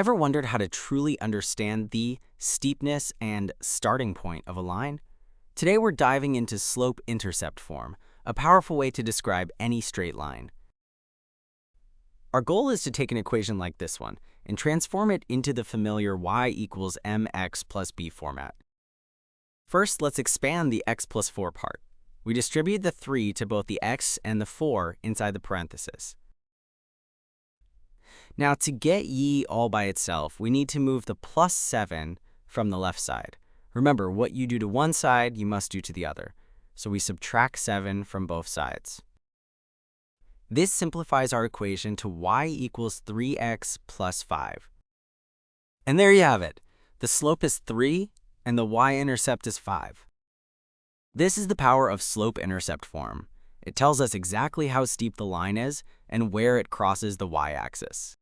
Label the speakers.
Speaker 1: Ever wondered how to truly understand the steepness and starting point of a line? Today we're diving into slope-intercept form, a powerful way to describe any straight line. Our goal is to take an equation like this one and transform it into the familiar y equals mx plus b format. First, let's expand the x plus 4 part. We distribute the 3 to both the x and the 4 inside the parenthesis. Now, to get y all by itself, we need to move the plus 7 from the left side. Remember, what you do to one side, you must do to the other. So we subtract 7 from both sides. This simplifies our equation to y equals 3x plus 5. And there you have it. The slope is 3, and the y-intercept is 5. This is the power of slope-intercept form. It tells us exactly how steep the line is and where it crosses the y-axis.